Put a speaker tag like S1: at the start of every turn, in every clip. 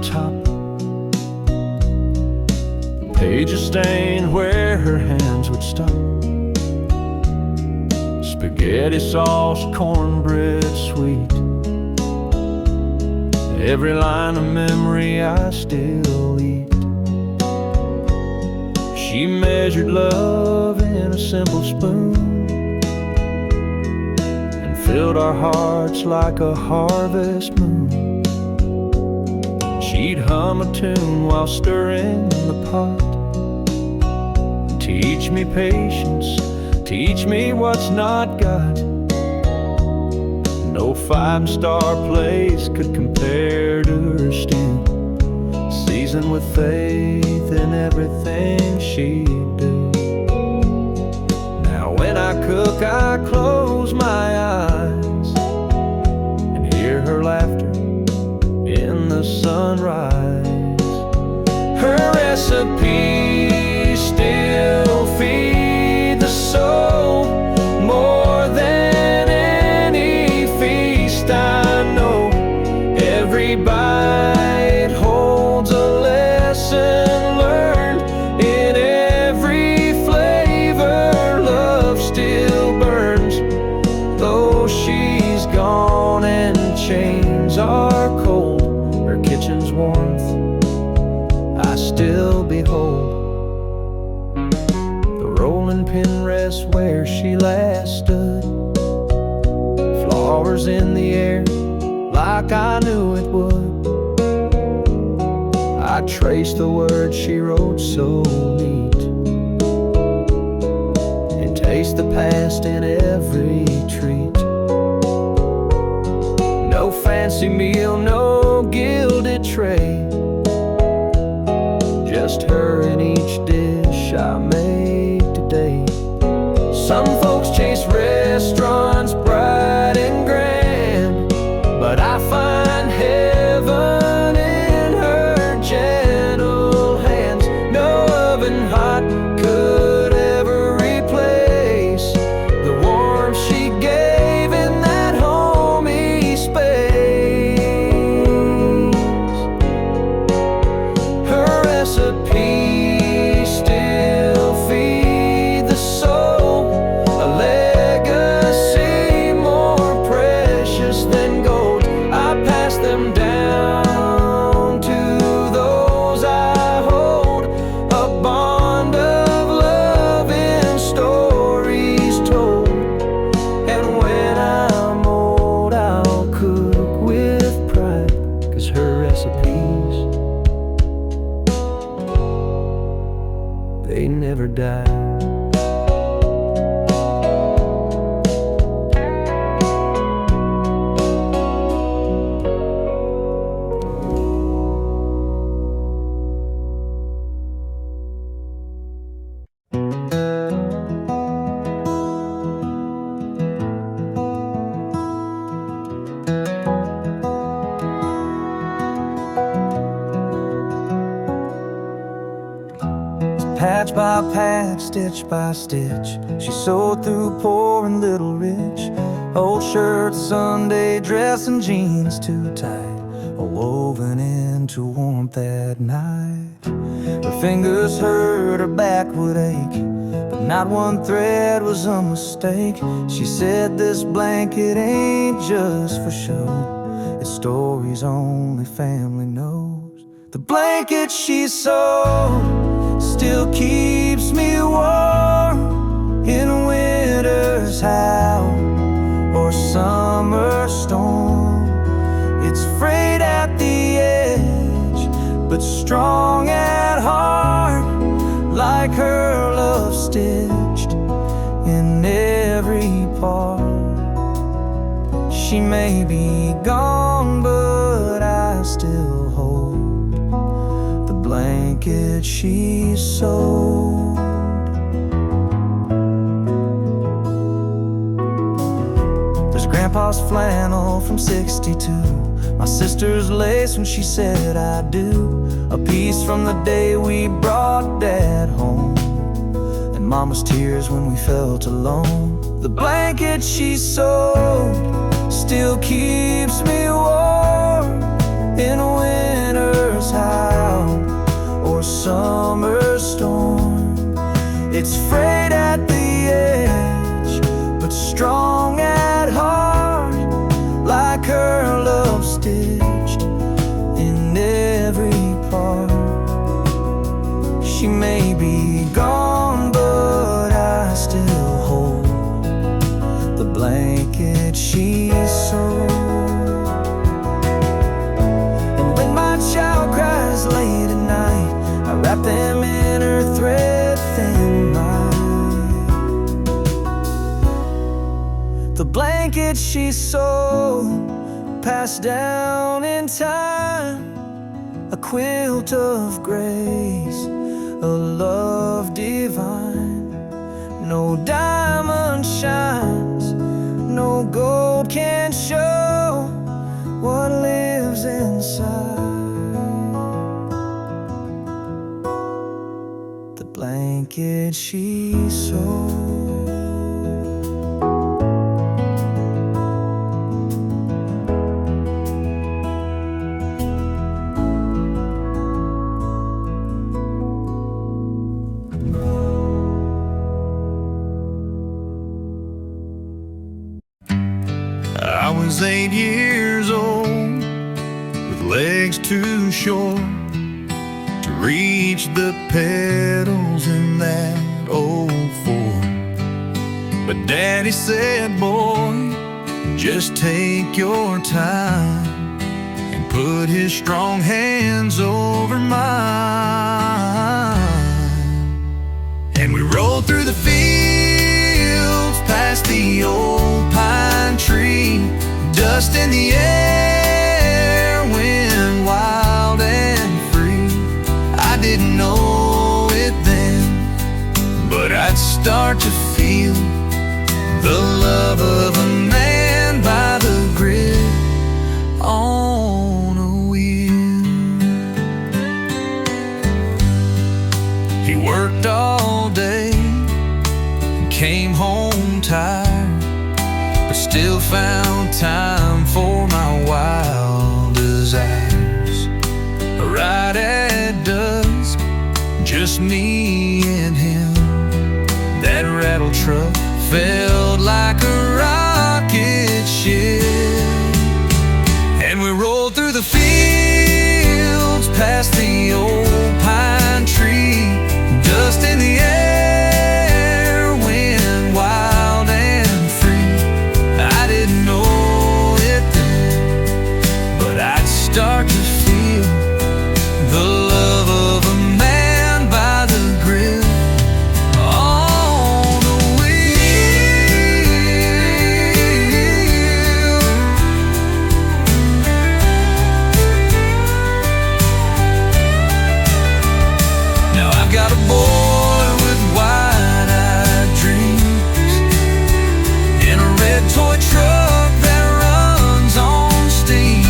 S1: top. Pages stained where her hands would stop. Spaghetti sauce, cornbread sweet. Every line of memory I still eat. She measured love in a simple spoon and filled our hearts like a harvest moon. She'd hum a tune while stirring the pot. Teach me patience, teach me what's not got. No five-star place could compare to her stew, seasoned with faith in everything she'd do. Now when I cook, I close my eyes and hear her laughter in the sunrise. Her recipes still feed the soul more than any feast I know. Every bite holds a lesson learned. In every flavor, love still burns. Though she's gone and chains are cold, her kitchen's warmth I still behold. The rolling pin rests where she last stood, flowers in the air like I knew it would. I traced the words she wrote so neat, and taste the past in every treat. No fancy meal, no gilded tray, just her in each dish I made today. Some folks chase restaurants bright and grand, but I find heaven in her gentle hands. No oven hot could ever replace the warmth she gave in that homey space. Her recipes still feed the soul, a legacy more precious than gold. I pass them down to those I hold, a bond of love in stories told. And when I'm old, I'll cook with pride, 'cause her recipes, they never die. Patch by patch, stitch by stitch, she sewed through poor and little rich. Old shirts, Sunday dress, and jeans too tight, all woven into warmth that night. Her fingers hurt, her back would ache, but not one thread was a mistake. She said this blanket ain't just for show, it's stories only family knows. The blanket she sewed still keeps me warm in winter's howl or summer storm. It's frayed at the edge, but strong at heart, like her love stitched in every part. She may be gone, but I still hold the blanket she sewed. There's Grandpa's flannel from '62, my sister's lace when she said I do, a piece from the day we brought Dad home, and Mama's tears when we felt alone. The blanket she sewed still keeps me warm in winter It's frayed at the edge, but strong at heart, like her love stitched in every part. She may be gone, but I still hold the blanket she sewed. And when my child cries late at night, I wrap them in her thread-thin light. The blanket she sewed, passed down in time, a quilt of grace, a love divine. No diamond shines, no gold can show what lives inside the blanket she sewed.
S2: I was 8 years old, with legs too short to reach the pedals in that old Ford. But Daddy said, boy, just take your time, and put his strong hands over mine. And we rolled through the fields, past the old pine tree, dust in the air, wind wild and free. I didn't know it then, but I'd start to feel the love of a man by the grid on a wheel. He worked all day, came home tired, but still found time for my wild desires. Right at dusk, just me and him, that rattle truck felt like a rocket ship. And we rolled through the fields, past the old pine tree, dust in the air, wind wild and free. I didn't know it then, but I'd start to feel the love of a man by the grill on a wheel. Now I've got a boy with wide-eyed dreams in a red toy truck that runs on steam.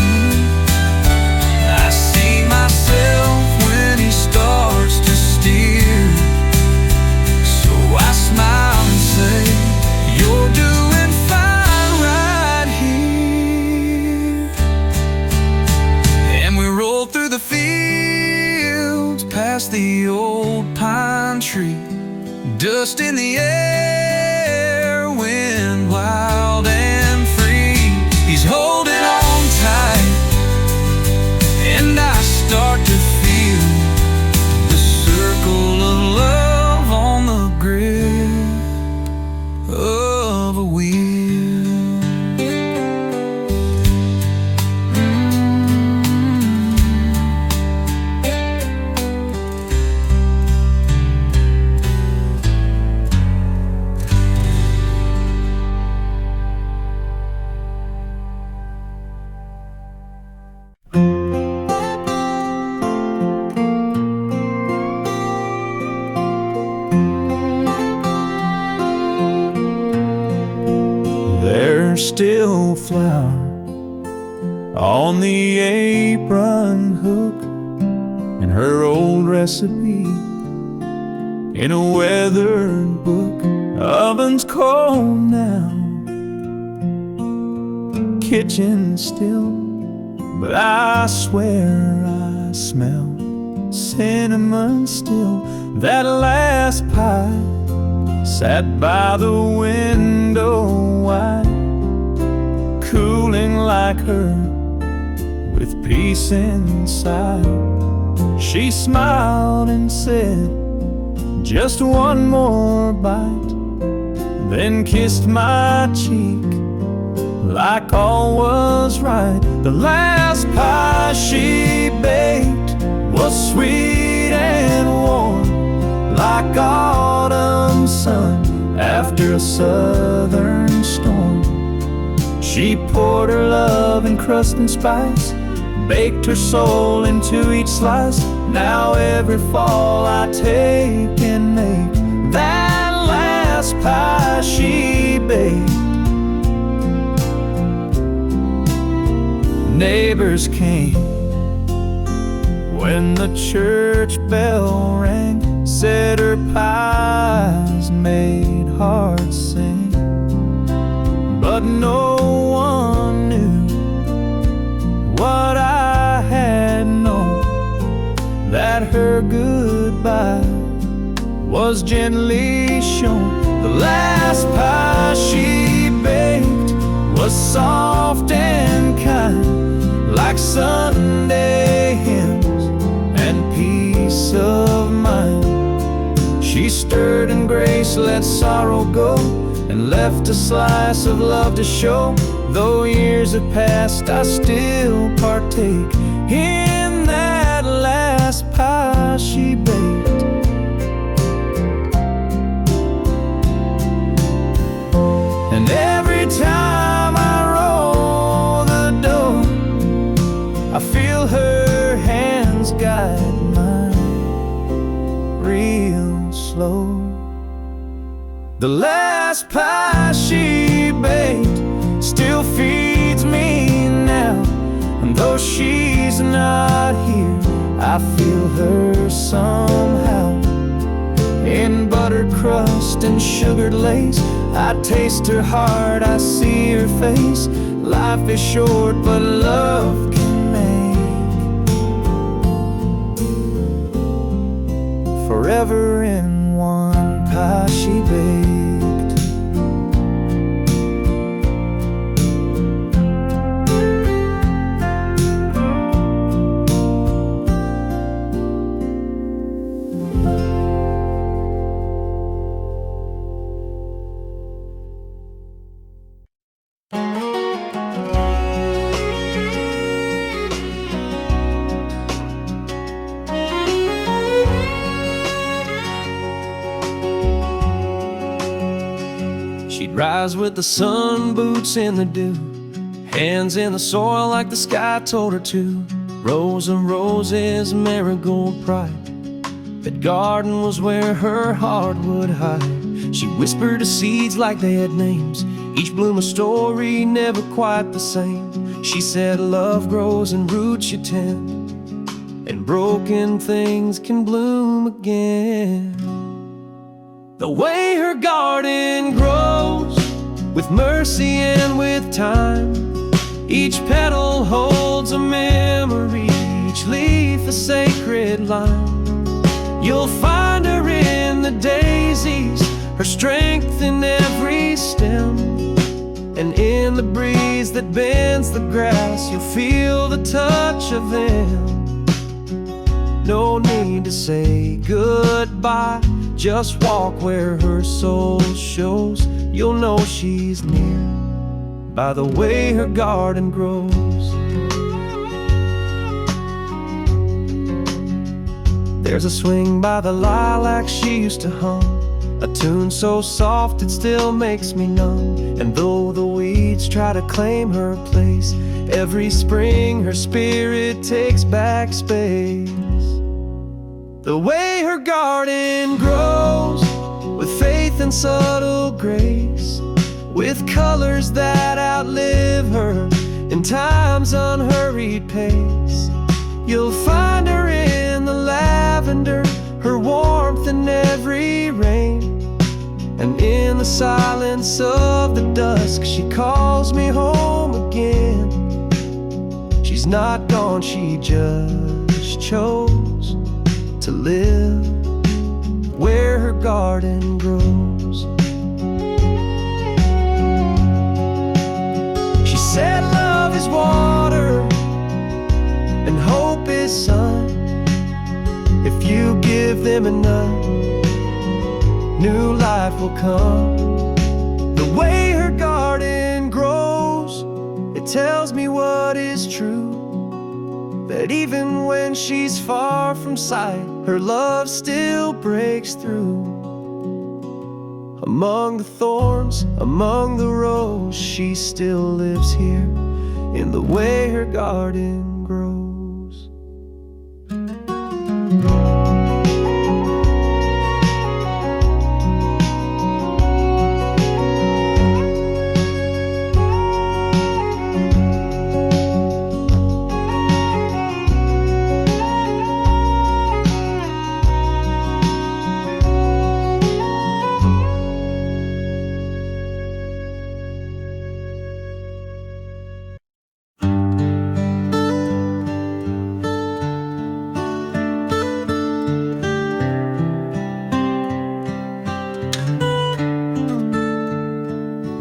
S2: I see myself when he starts to steer, so I smile and say, you're doing fine right here. And we roll through the fields, past the old pine tree, dust in the air, wind wild and free. He's holding on tight, and I start to feel the circle of love on the grip of a wheel.
S1: There's still flour on the apron hook, and her old recipe in a weathered book. Oven's cold now, kitchen still, but I swear I smell cinnamon still. That last pie sat by the window wide, cooling like her, with peace inside. She smiled and said, "Just one more bite," then kissed my cheek like all was right. The last pie she baked was sweet and warm, like autumn sun after a southern storm. She poured her love in crust and spice, baked her soul into each slice. Now every fall I take and make that last pie she baked. Neighbors came when the church bell rang, said her pies made hearts sing. But no one knew what I had known, that her goodbye was gently shown. The last pie she baked was soft and kind, like Sunday hymns and peace of mind. She stirred in grace, let sorrow go, and left a slice of love to show. Though years have passed, I still partake in that last pie she baked. And every time I roll the door, I feel her hands guide mine real slow. The last pie she baked still feeds me now, and though she's not here, I feel her somehow. In buttered crust and sugared lace, I taste her heart, I see her face. Life is short, but love can make forever in one pie she baked. She'd rise with the sun, boots in the dew, hands in the soil like the sky told her to. Rows of roses, marigold pride, that garden was where her heart would hide. She whispered to seeds like they had names, each bloom a story, never quite the same. She said love grows in roots you tend, and broken things can bloom again. The way her garden grows, with mercy and with time, each petal holds a memory, each leaf a sacred line. You'll find her in the daisies, her strength in every stem, and in the breeze that bends the grass, you'll feel the touch of them. No need to say goodbye, just walk where her soul shows. You'll know she's near by the way her garden grows. There's a swing by the lilacs she used to hum, a tune so soft it still makes me numb. And though the weeds try to claim her place, every spring her spirit takes back space. The way her garden grows, with faith and subtle grace, with colors that outlive her in time's unhurried pace. You'll find her in the lavender, her warmth in every rain, and in the silence of the dusk she calls me home again. She's not gone, she just chose to live where her garden grows. If you give them enough, new life will come. The way her garden grows, it tells me what is true, that even when she's far from sight, her love still breaks through. Among the thorns, among the roses, she still lives here in the way her garden grows.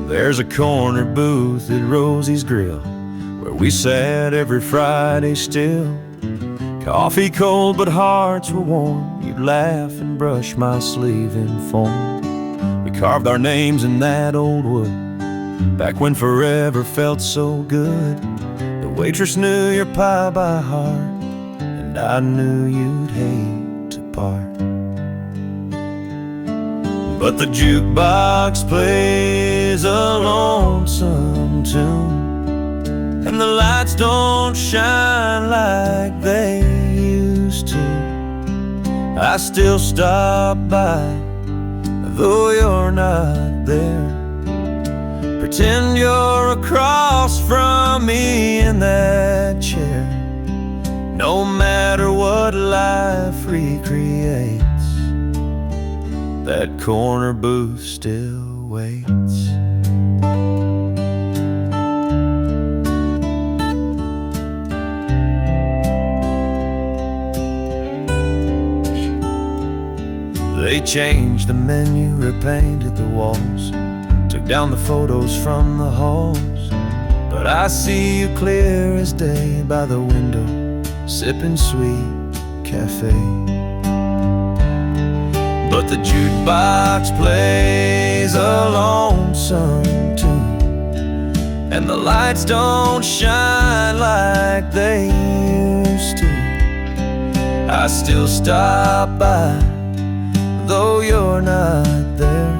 S2: There's a corner booth at Rosie's Grill where we sat every Friday still. Coffee cold but hearts were warm. You'd laugh and brush my sleeve in foam. We carved our names in that old wood back when forever felt so good. The waitress knew your pie by heart, and I knew you'd hate to part. But the jukebox plays a lonesome tune, and the lights don't shine like they used to. I still stop by, though you're not there. Pretend you're across from me in that chair. No matter what life recreates, that corner booth still waits. They changed the menu, repainted the walls, took down the photos from the halls. But I see you clear as day by the window, sipping sweet cafe. But the jukebox plays a lonesome tune, and the lights don't shine like they used to. I still stop by, though you're not there.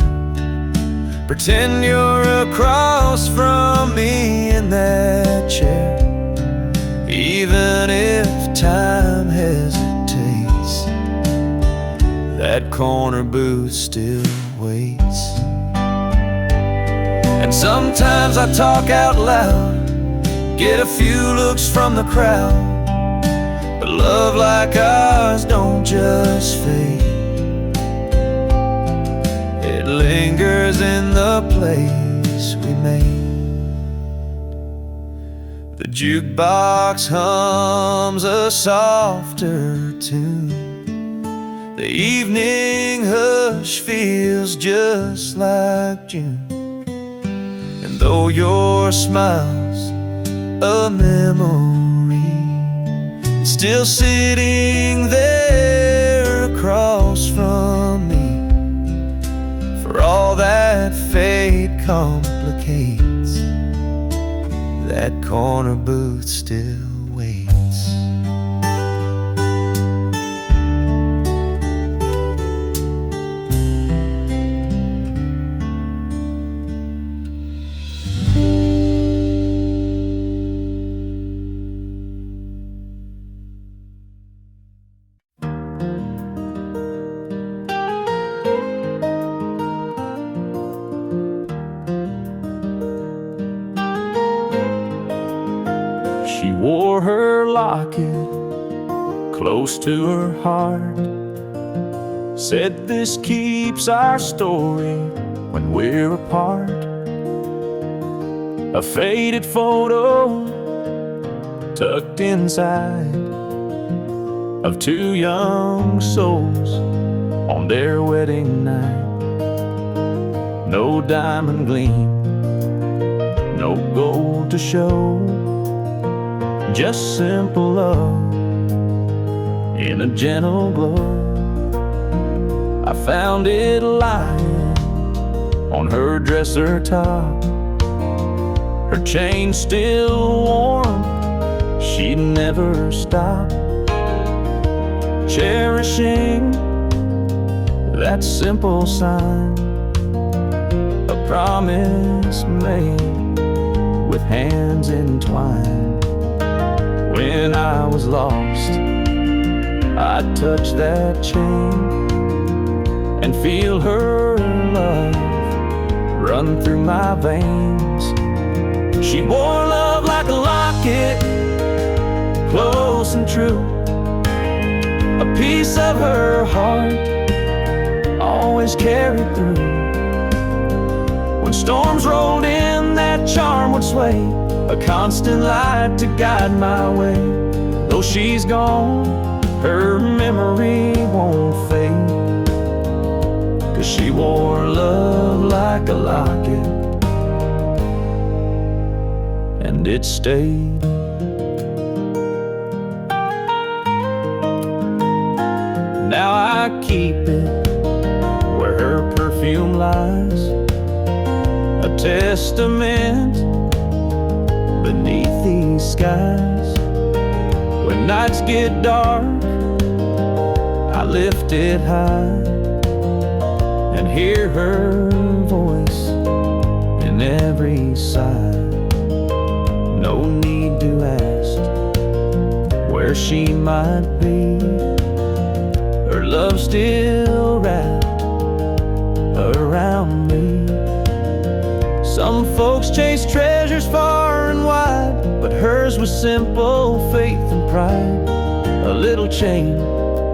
S2: Pretend you're across from me in that chair. Even if time hesitates, that corner booth still waits. And sometimes I talk out loud, get a few looks from the crowd. But love like ours don't just fade, it lingers in the place we made. The jukebox hums a softer tune, the evening hush feels just like June. And though your smile's a memory, it's still sitting there across from me. For all that fate complicates, that corner booth still waits.
S3: She wore her locket close to her heart, said this keeps our story when we're apart. A faded photo tucked inside of two young souls on their wedding night. No diamond gleam, no gold to show, just simple love in a gentle glow. I found it lying on her dresser top, her chain still warm, she'd never stop. Cherishing that simple sign, a promise made with hands entwined. When I was lost, I'd touch that chain and feel her love run through my veins. She wore love like a locket, close and true, a piece of her heart always carried through. When storms rolled in, that charm would sway, a constant light to guide my way. Though she's gone, her memory won't fade, 'cause she wore love like a locket, and it stayed. Now I keep it where her perfume lies, a testament beneath these skies. When nights get dark, I lift it high and hear her voice in every sigh. No need to ask where she might be, her love still wrapped around me. Some folks chase treasures far and wide, but hers was simple faith and pride. A little chain,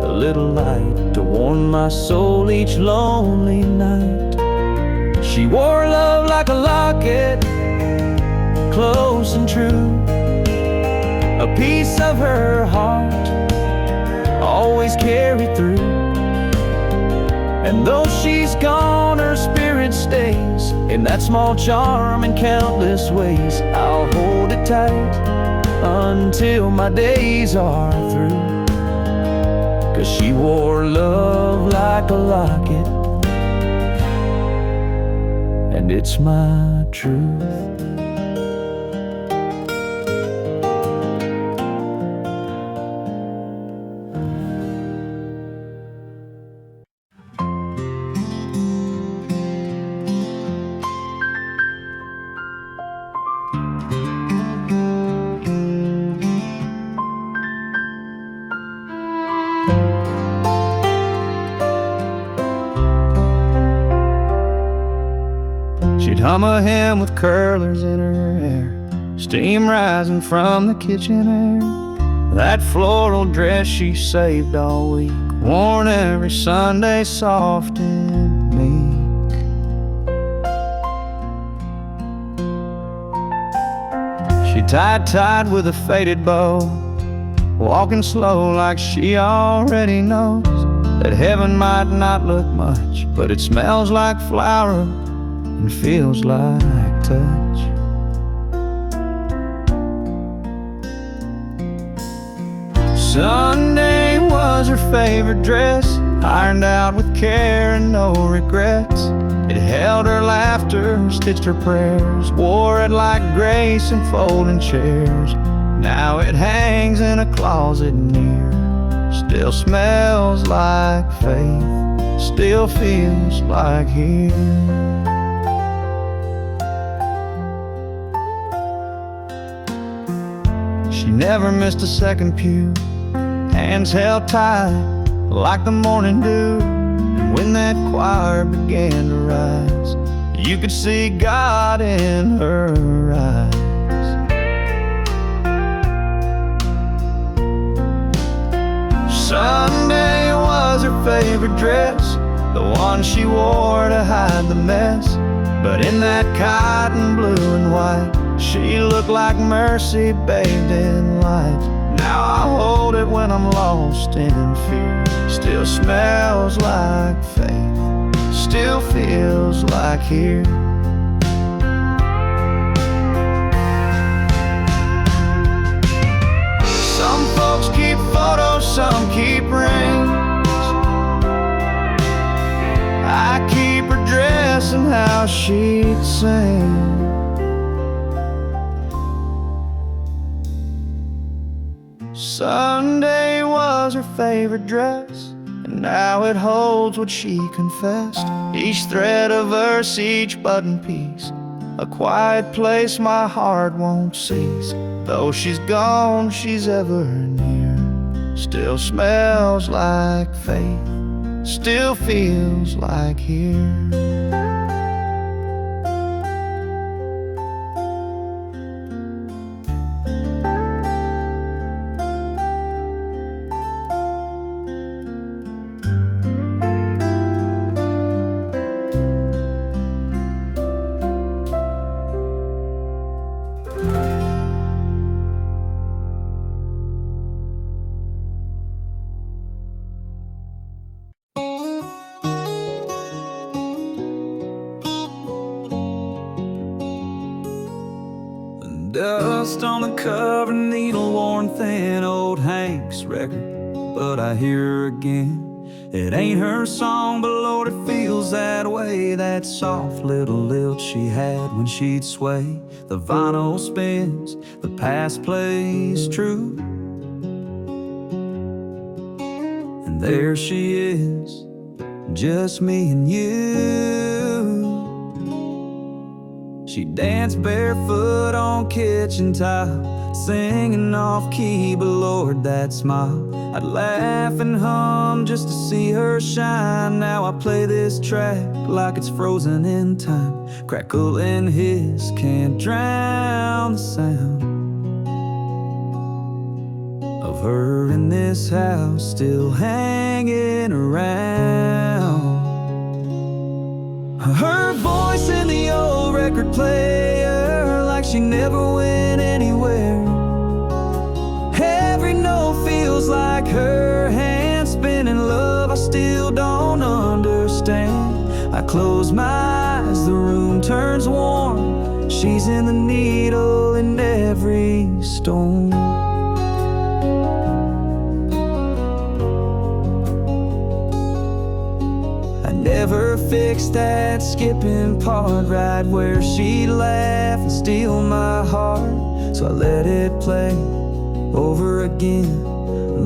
S3: a little light to warm my soul each lonely night. She wore love like a locket, close and true, a piece of her heart always carried through. And though she's gone, her spirit stays in that small charm in countless ways. I'll hold it tight until my days are through, 'cause she wore love like a locket, and it's my truth.
S1: She'd hum a hymn with curlers in her hair, steam rising from the kitchen air. That floral dress she saved all week, worn every Sunday, soft and meek. She tied tight with a faded bow, walking slow like she already knows that heaven might not look much, but it smells like flower and feels like touch. Sunday was her favorite dress, ironed out with care and no regrets. It held her laughter, stitched her prayers, wore it like grace in folding chairs. Now it hangs in a closet near, still smells like faith, still feels like here. She never missed a second pew, hands held tight like the morning dew. And when that choir began to rise, you could see God in her eyes. Sunday was her favorite dress, the one she wore to hide the mess. But in that cotton blue and white, she looked like mercy bathed in light. Now I hold it when I'm lost in fear, still smells like faith, still feels like here. Some folks keep photos some keep rings. I keep her dressing how she'd sing. Sunday was her favorite dress, and now it holds what she confessed. Each thread a verse, each button piece, a quiet place my heart won't cease. Though she's gone, she's ever near. Still smells like faith, still feels like here.
S3: Dust on the cover, needle-worn thin, old Hank's record, but I hear her again. It ain't her song, but Lord, it feels that way. That soft little lilt she had when she'd sway. The vinyl spins, the past plays true, and there she is, just me and you. She danced barefoot on kitchen tile, singing off key, but Lord, that smile. I'd laugh and hum just to see her shine. Now I play this track like it's frozen in time. Crackle and hiss can't drown the sound of her in this house, still hanging around. Her voice in the old record player, like she never went anywhere. Every note feels like her hand spinning. Love I still don't understand. I close my eyes, the room turns warm. She's in the needle in every storm. Never fixed that skipping part, right where she'd laugh and steal my heart. So I let it play over again,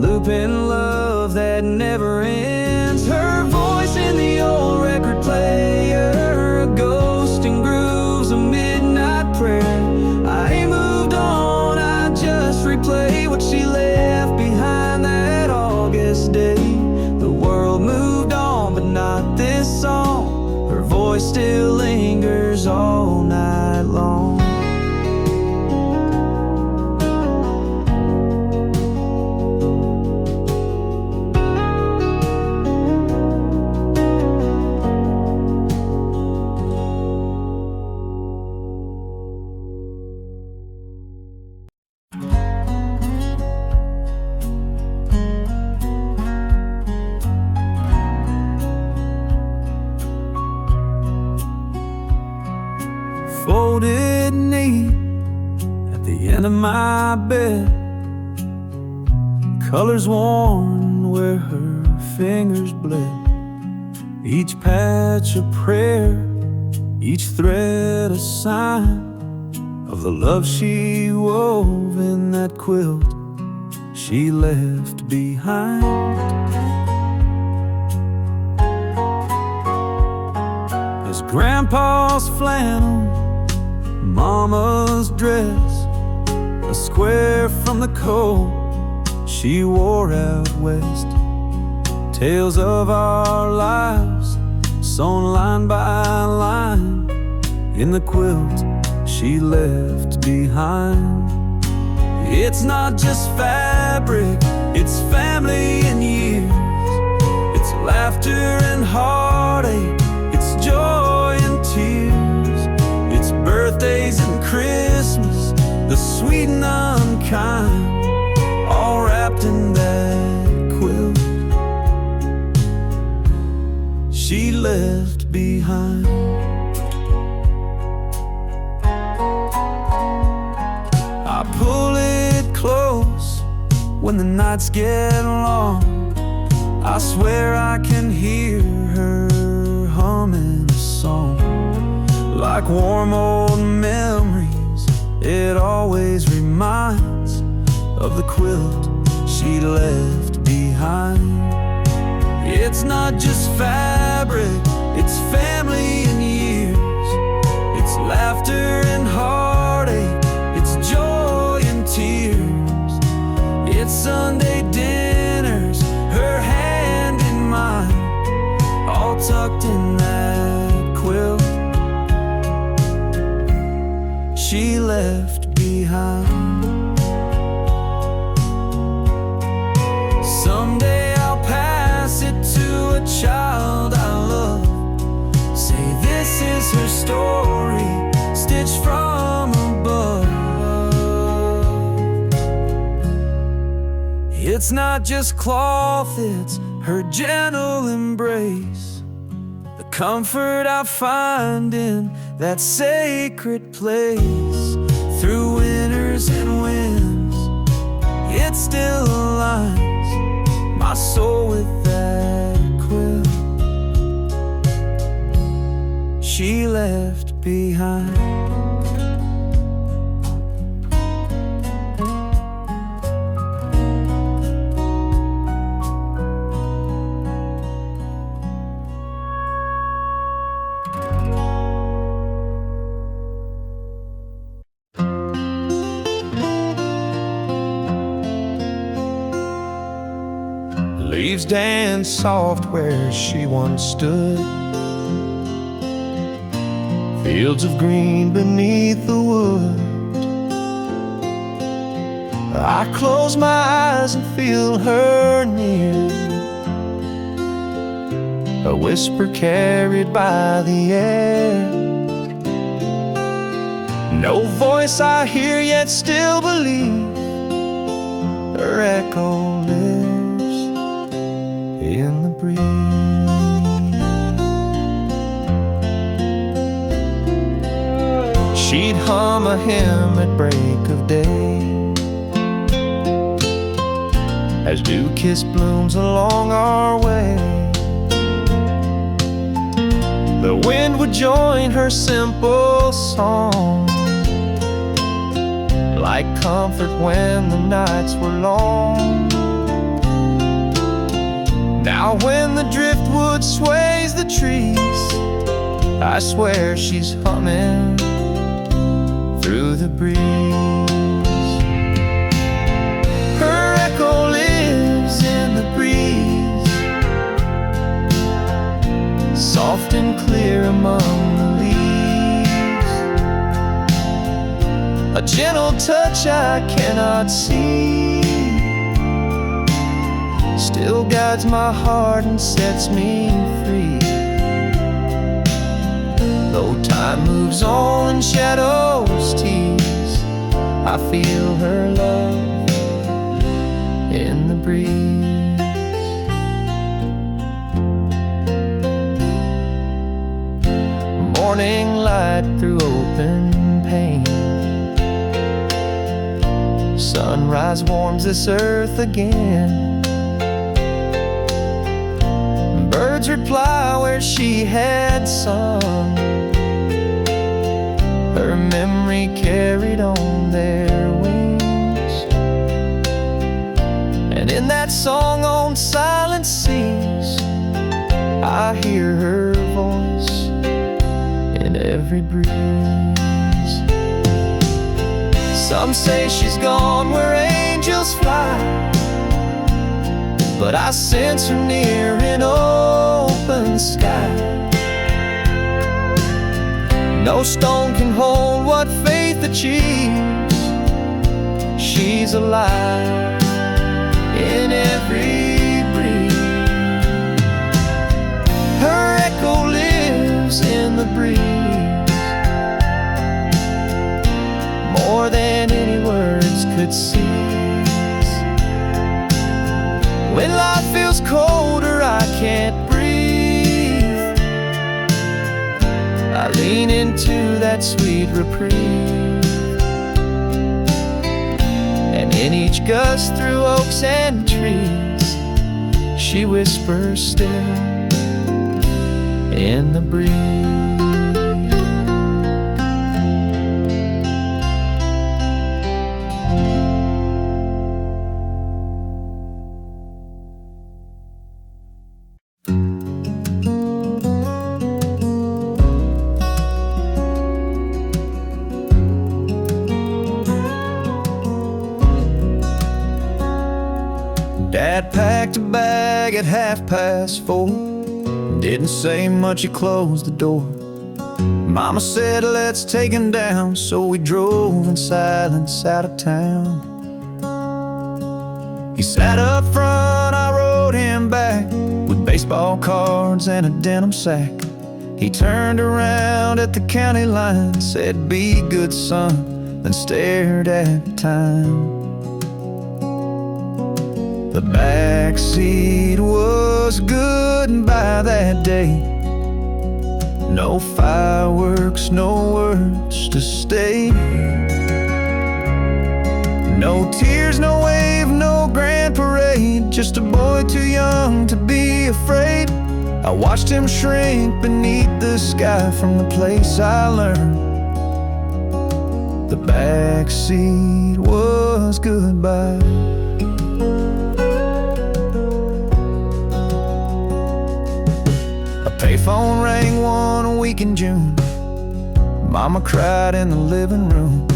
S3: looping love that never ends. Her voice in the old record player, a ghost in grooves, a midnight prayer. I ain't moved on, I just replay what she left behind that August day. The world moved on, but not this song. Her voice still lingers all night long. Folded neat at the end of my bed, colors worn where her fingers bled. Each patch a prayer, each thread a sign of the love she wove in that quilt she left behind. There's Grandpa's flannel, Mama's dress, a square from the coat she wore out west. Tales of our lives, sewn line by line in the quilt she left behind. It's not just fabric, it's family and years. It's laughter and heartache, it's joy and tears. It's birthdays and Christmas, the sweet and unkind, all wrapped in that quilt she left behind. I pull it close when the nights get long. I swear I can hear her humming a song. Like warm old memories, it always reminds of the quilt she left behind. It's not just fabric, it's family and years. It's laughter and heartache, it's joy and tears. It's Sunday dinners, her hand in mine, all tucked in that quilt she left behind. Someday I'll pass it to a child I love. Say this is her story, stitched from above. It's not just cloth, it's her gentle embrace. The comfort I find in that sacred place. Through winters and winds, it still aligns my soul with that quilt she left behind.
S2: Leaves dance soft where she once stood. Fields of green beneath the wood. I close my eyes and feel her near, a whisper carried by the air. No voice I hear, yet still believe her echo lives in the breeze. She'd hum a hymn at break of day, as dew-kissed blooms along our way. The wind would join her simple song, like comfort when the nights were long. Now when the driftwood sways the trees, I swear she's humming through the breeze. Her echo lives in the breeze, soft and clear among the leaves. A gentle touch I cannot see still guides my heart and sets me free. Though time moves on and shadows tease, I feel her love in the breeze. Morning light through open pane, sunrise warms this earth again. Birds reply where she had sung, her memory carried on their wings. And in that song on silent seas, I hear her voice in every breeze. Some say she's gone where angels fly, but I sense her near in open sky. No stone can hold what faith achieves. She's alive in every breeze. Her echo lives in the breeze, more than any words could seize. When life feels colder, I can't breathe, I lean into that sweet reprieve. And
S3: In each gust through oaks and trees, she whispers still in the breeze.
S1: Dad packed a bag at 4:30. Didn't say much, he closed the door. Mama said, let's take him down, so we drove in silence out of town. He sat up front, I rode him back, with baseball cards and a denim sack. He turned around at the county line, said, be good, son, then stared at time. The backseat was goodbye that day. No fireworks, no words to stay. No tears, no wave, no grand parade. Just a boy too young to be afraid. I watched him shrink beneath the sky from the place I learned. The backseat was goodbye. Payphone rang one week in June. Mama cried in the living room.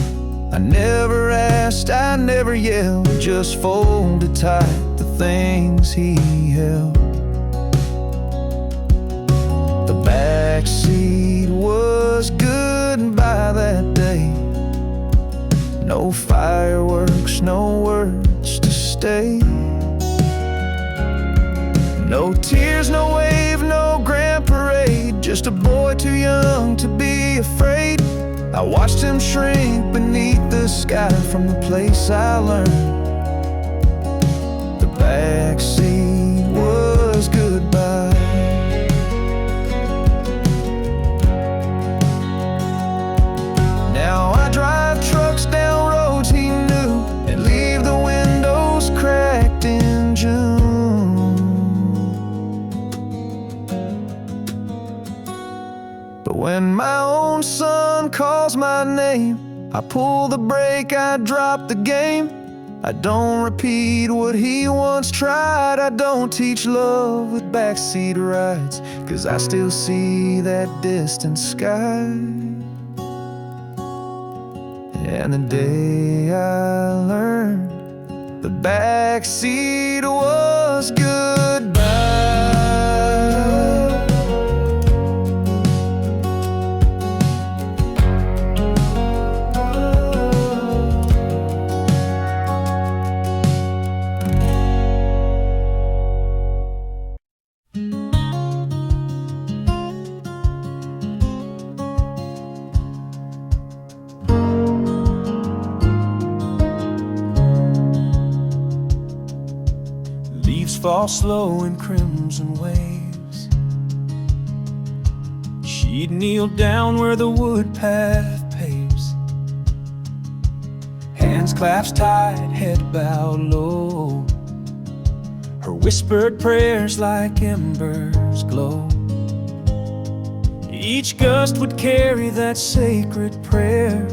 S1: I never asked, I never yelled, just folded tight the things he held. The backseat was goodbye that day. No fireworks, no words to stay. No tears, no wave, no grand parade. Just a boy too young to be afraid. I watched him shrink beneath the sky from the place I learned. The backseat was goodbye. Now I drive trucks down roads he knew and leave the windows cracked in June. When my own son calls my name, I pull the brake, I drop the game. I don't repeat what he once tried. I don't teach love with backseat rides, 'cause I still see that distant sky. And the day I learned the backseat was goodbye. Fall slow in crimson waves. She'd kneel down where the wood path paves. Hands clasped tight, head bowed low. Her whispered prayers like embers glow. Each gust would carry that sacred prayer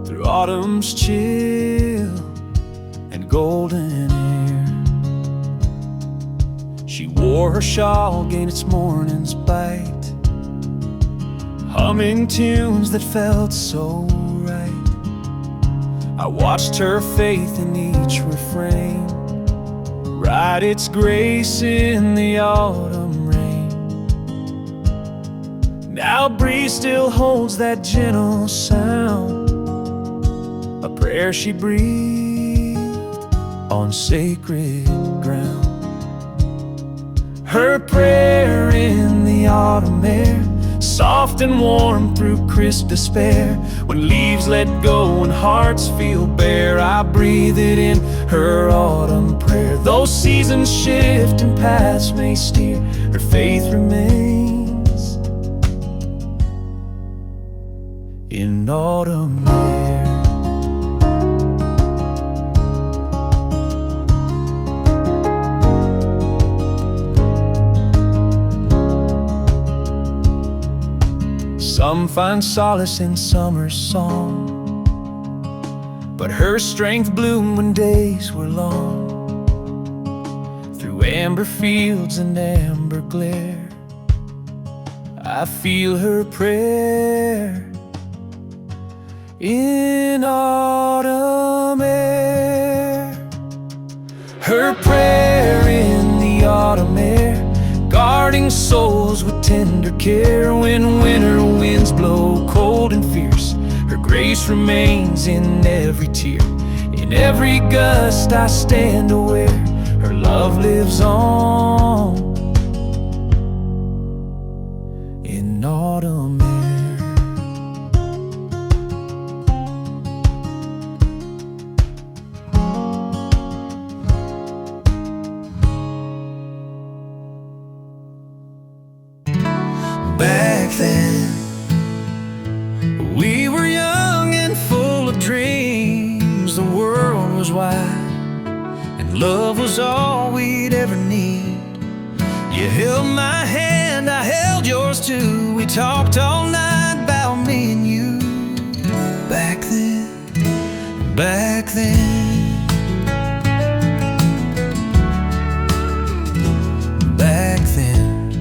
S1: through autumn's chill and golden air. She wore her shawl, gained its morning's bite, humming tunes that felt so right. I watched her faith in each refrain write its grace in the autumn rain. Now breeze still holds that gentle sound, a prayer she breathed on sacred ground. Her prayer in the autumn air, soft and warm through crisp despair. When leaves let go and hearts feel bare, I breathe it in, her autumn prayer. Though seasons shift and paths may steer, her faith remains in autumn air.
S3: Some find solace in summer's song, but her strength bloomed when days were long. Through amber fields and amber glare, I feel her prayer. In autumn air, her prayer in the autumn air, guarding souls with tender care. When winter winds blow cold and fierce, her grace remains in every tear. In every gust I stand aware, her love lives on. In autumn air.
S1: Back then,
S3: We were young and full of dreams. The world was wide, and love was all we'd ever need. You held my hand, I held yours too. We talked all night about me and you.
S1: back then, back then, back then.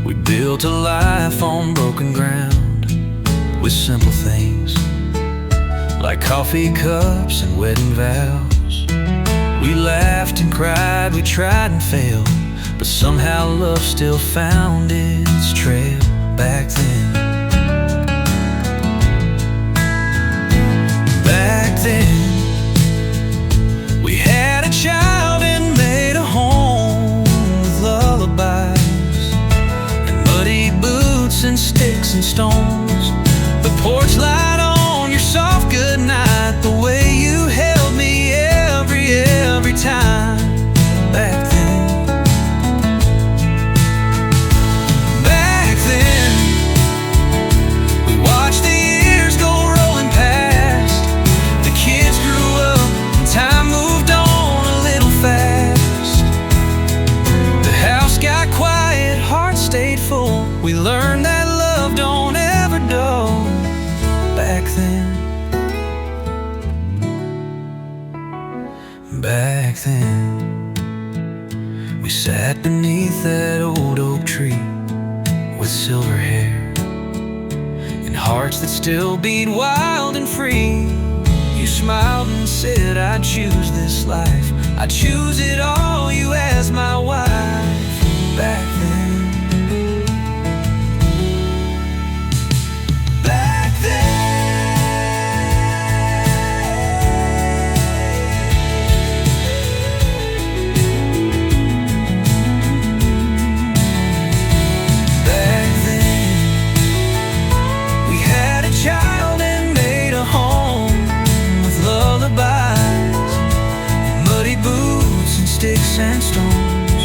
S3: We built a life on broken ground, with simple things like coffee cups and wedding vows. We laughed and cried, we tried and failed, but somehow love still found its trail.
S1: Back then, back then,
S3: We had a child and made a home with lullabies and muddy boots and sticks and stones. The porch light on your soft goodnight, the way you held me every time.
S1: back then,
S3: Back then, we watched the years go rolling past. The kids grew up and time moved on a little fast. The house got quiet, hearts stayed full. We learned that love don't ever dull.
S1: back then, back then.
S3: We sat beneath that old oak tree with silver hair and hearts that still beat wild and free. You smiled and said, I'd choose this life, I'd choose it all, you as my wife.
S1: Back then,
S3: Back then,
S1: back then,
S3: we had a child and made a home with lullabies, muddy boots and sticks and stones.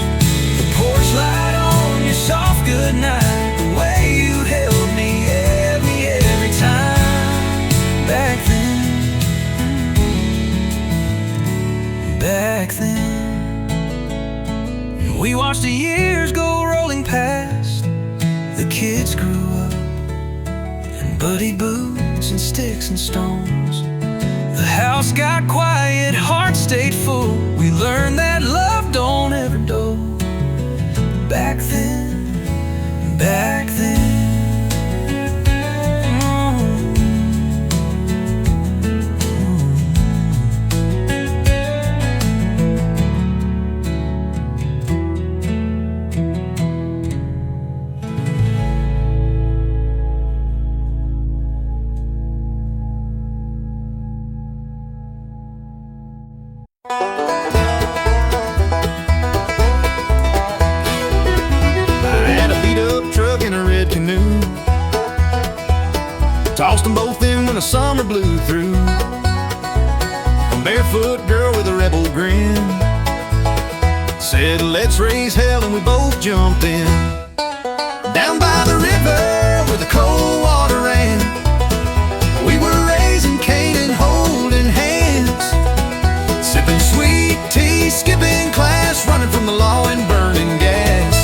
S3: The porch light on your soft goodnight, the way you held me every time.
S1: back then, back then.
S3: We watched the years go rolling past.
S1: The kids grew up in buddy boots and sticks and stones.
S3: The house got quiet, hearts stayed full. We learned that love don't ever dull.
S1: Back then, back then.
S2: I had a beat-up truck and a red canoe. Tossed them both in when the summer blew through. A barefoot girl with a rebel grin said, let's raise hell, and we both jumped in. Down by the river where the cold water ran, we were raising Cain and holding hands, sipping sweet tea, skipping class, running from the law and burning gas.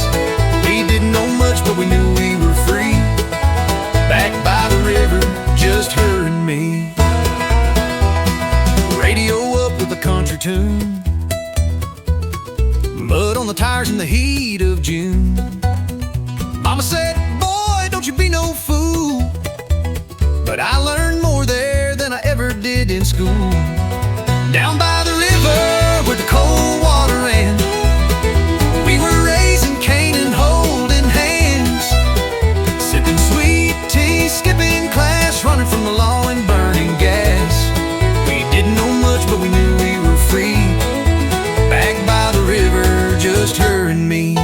S2: We didn't know much, but we knew we were free.
S3: on the tires in the heat of June. Mama said, boy, don't you be no fool. But I learned more there than I ever did in school. Down by the river where the cold water ran, we were raising Cain and holding hands, sipping sweet tea, skipping class, running from the law and burning gas. We didn't know much, but we knew we were free. Back by the river, just her and me.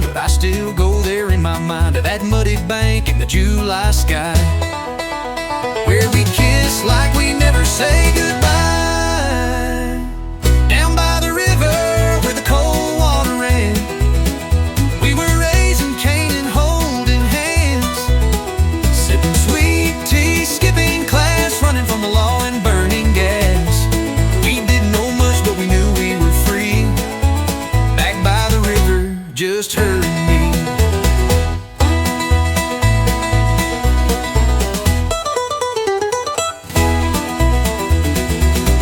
S3: But I still go there in my mind, to that muddy bank in the July sky, where we kiss like we never say goodbye. Down by the river where the cold water ran, we were raising Cain and holding hands, sipping sweet tea, skipping class, running from the law and burning gas. We didn't know much, but we knew we were free. Back by the river, just her and me.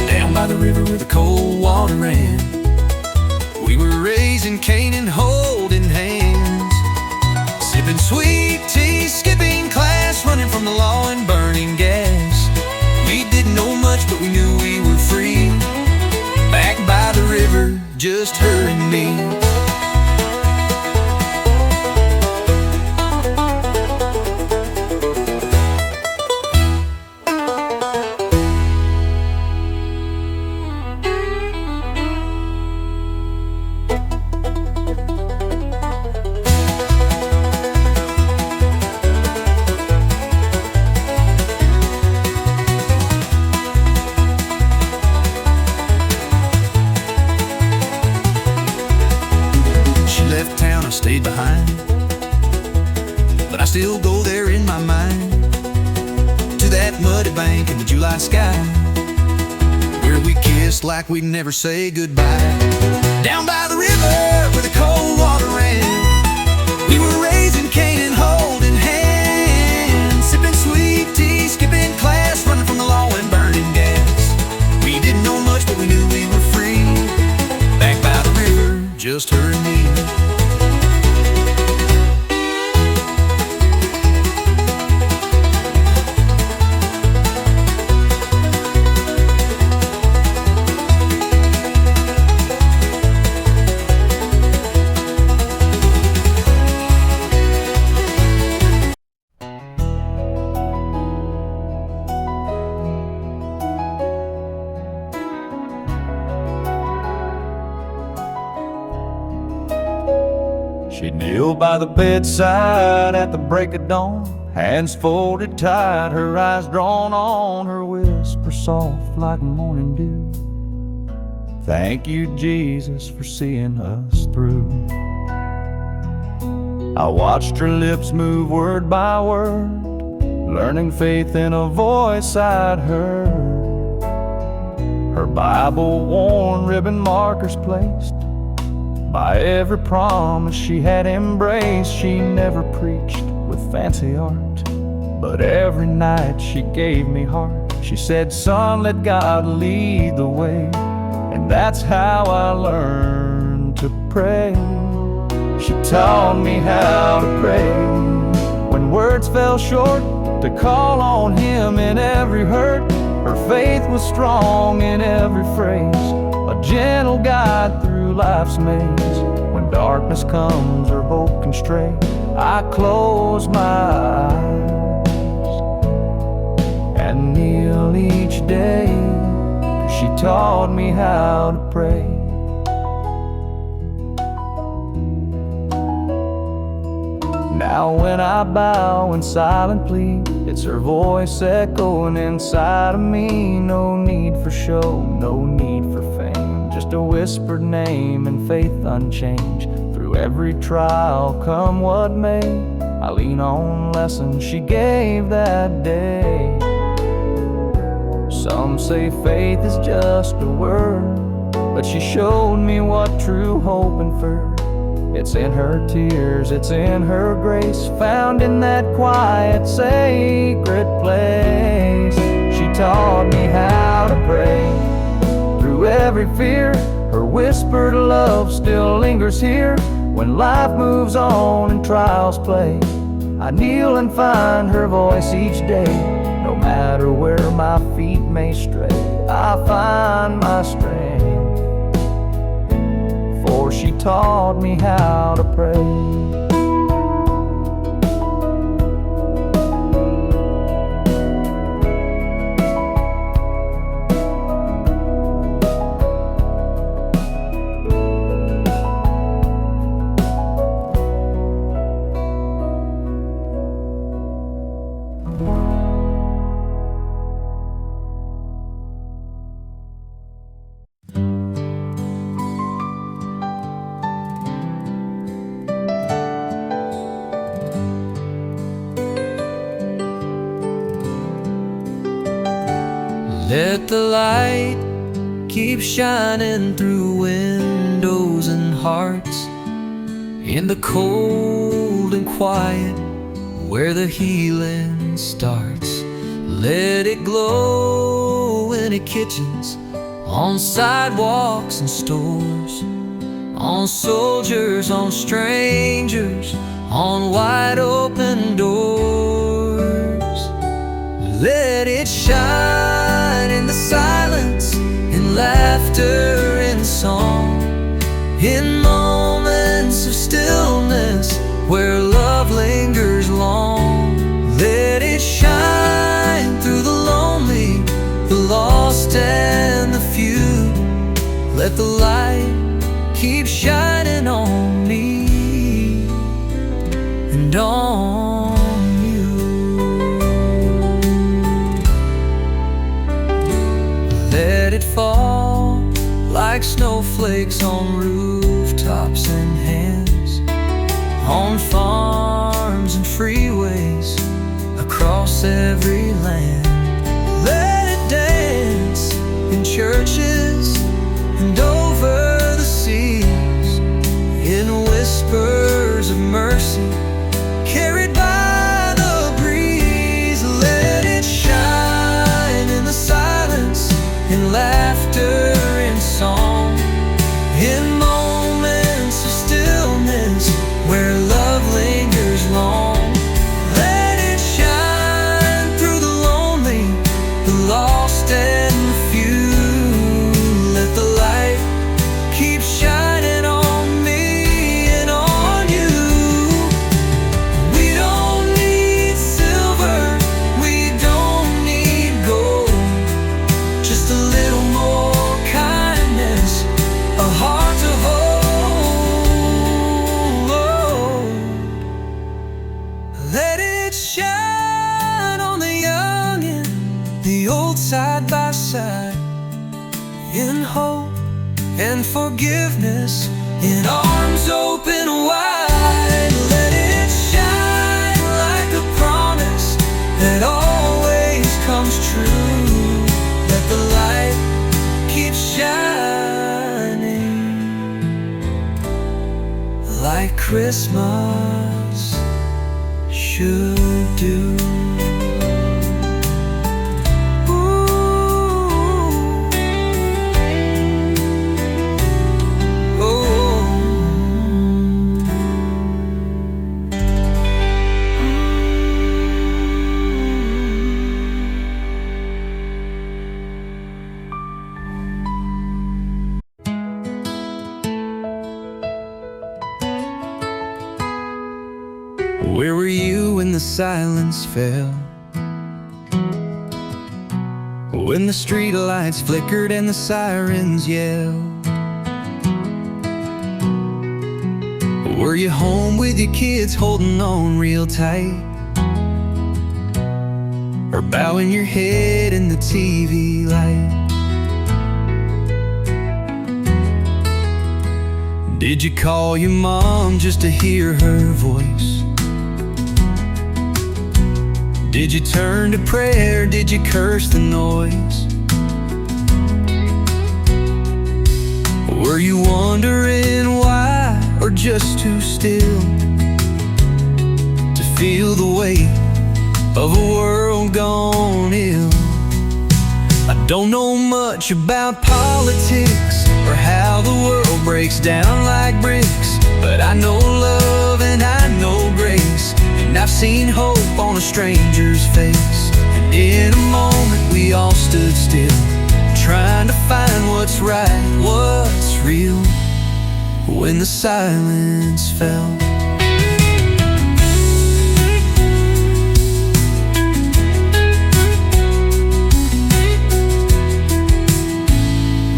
S3: Down by the river where the cold water ran, we were raising Cain and holding hands, sipping sweet tea, skipping class, running from the law and burning gas. We didn't know much, but we knew we were free. Back by the river, just her and me. Stayed behind, but I still go there in my mind, to that muddy bank in the July sky, where we kissed like we'd never say goodbye. Down by the river where the cold water ran, we were raising Cain and holding hands, sipping sweet tea, skipping class, running from the law and burning gas. We didn't know much, but we knew we were free. Back by the river, just her and me.
S2: She'd kneel by the bedside at the break of dawn, hands folded tight, her eyes drawn on, her whisper soft like morning dew. Thank you, Jesus, for seeing us through. I watched her lips move word by word, learning faith in a voice I'd heard. Her Bible-worn ribbon markers placed by every promise she had embraced. She never preached with fancy art, but every night she gave me heart. She said, son, let God lead the way. And that's how I learned to pray. She taught me how to pray when words fell short, to call on Him in every hurt. Her faith was strong in every phrase, a gentle guide through life's maze. When darkness comes or hope can stray, I close my eyes and kneel each day, 'cause she taught me how to pray. Now when I bow in silent plea, it's her voice echoing inside of me. No need for show, no need for fame, just a whispered name and faith unchanged. Through every trial, come what may, I lean on lessons she gave that day.
S3: Some say faith is just a word, but she showed me what true hope inferred. It's in her tears, it's in her grace, found in that quiet, sacred place. She taught me how to pray through every fear. Her whispered love still lingers here. When life moves on and trials play, I kneel and find her voice each day. No matter where my feet may stray, I find my strength, for she taught me how to pray. Let the light keep shining through windows and hearts, in the cold and quiet where the healing starts. Let it glow in the kitchens, on sidewalks and stores, on soldiers, on strangers, on wide open doors. Let it shine in the silence, in laughter and song, in moments of stillness where love lingers long. Let it shine through the lonely, the lost and the few. Let the light keep shining on me and on you. Let it fall like snowflakes on rooftops and hands, on farms and freeways across every land. Let it dance in churches and over the seas, in whispers of mercy carried by the breeze. Let it shine in the silence, in laughter and song, in moments of stillness where love lingers long. Let it shine through the lonely, the lost and the few. Let the light keep shining on me and on you. We don't need silver, we don't need gold, just a little more kindness, a heart to hold. Let it shine on the young and the old, side by side, in hope and forgiveness, in arms open wide. Let it shine like a promise that always comes true. Let the light keep shining like Christmas should do. Where were you when the silence fell? When the street lights flickered and the sirens yelled? Were you home with your kids holding on real tight? Or bowing your head in the TV light? Did you call your mom just to hear her voice? Did you turn to prayer? Did you curse the noise? just too still to feel the weight of a world gone ill. I don't know much about politics or how the world breaks down like bricks, but I know love and I know grace, and I've seen hope on a stranger's face. And in a moment we all stood still, trying to find what's right, what's real, when the silence fell.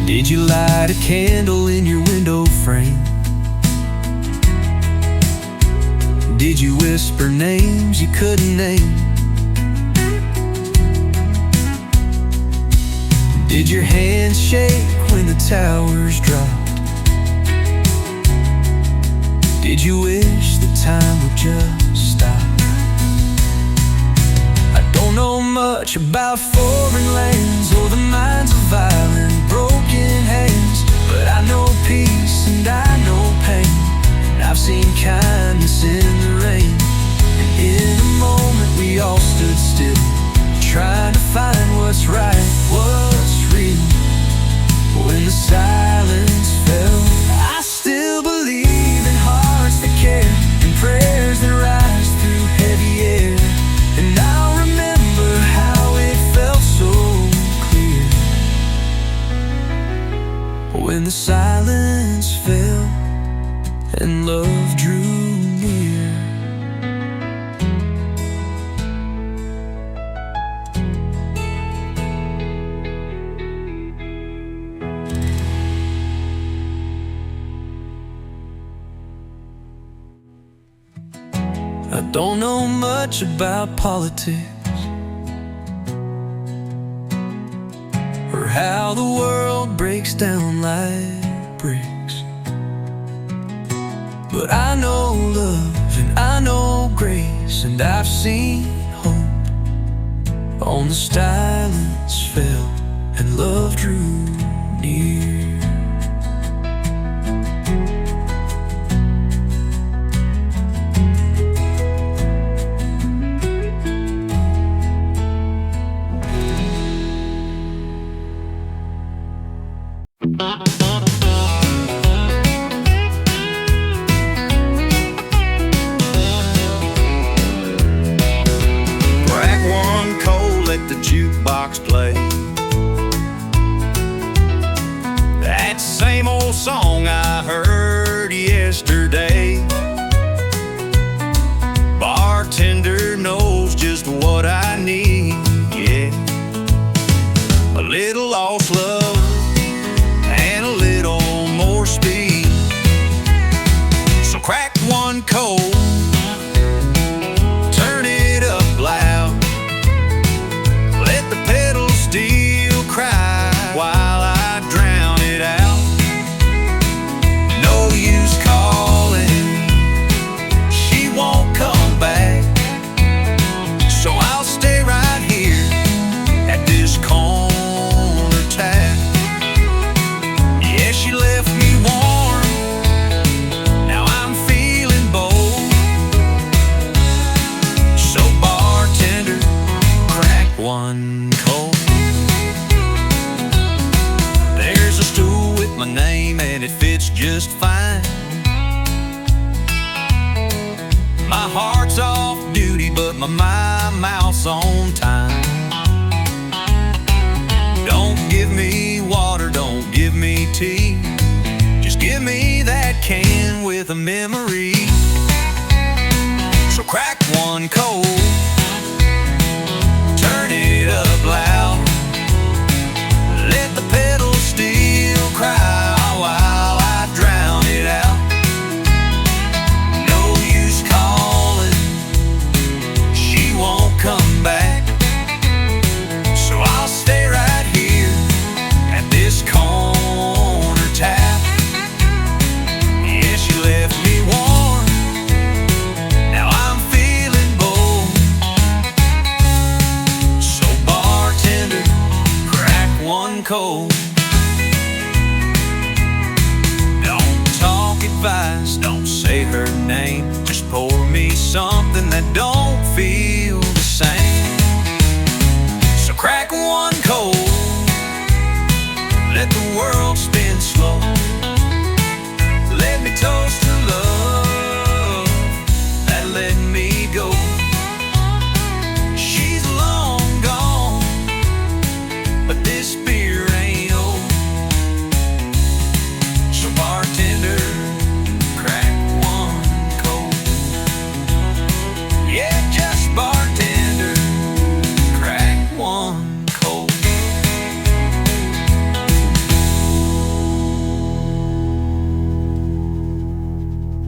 S3: Did you light a candle in your window frame? Did you whisper names you couldn't name? Did your hands shake when the towers dropped? Did you wish the time would just stop? I don't know much about foreign lands or the minds of violent, broken hands, but I know peace and I know pain, and I've seen kindness in the rain. And in a moment we all stood still, trying to find what's right, what's real, when the silence fell. I still believe in hearts that care and prayers that rise through heavy air, and I'll remember how it felt so clear when the silence fell and love drew near. I don't know much about politics or how the world breaks down like bricks, but I know love and I know grace, and I've seen hope on the silence fell and love drew near.
S2: Crack one cold, let the jukebox play that same old song I heard yesterday. Bartender knows just what I need, yeah. A little lost love and a little more speed. So crack one cold, turn it up loud, let the pedal steel cry while I drown it out. No use calling, she won't come back, so I'll stay right here at this corner tap. Yeah, she left me warm, now I'm feeling bold. So bartender, crack one cold. There's a stool with my name and it fits just fine. My heart's off duty, but my mouth's on time. Don't give me water, don't give me tea, just give me that can with a memory. So crack one cold, turn it up loud, let the pedal steel cry while I drown it out. No use calling, she won't come back, so I'll stay right here at this corner tap. Yeah, she left me warm, now I'm feeling bold. advice, don't say her name. Just pour me something that don't feel the same. So crack one cold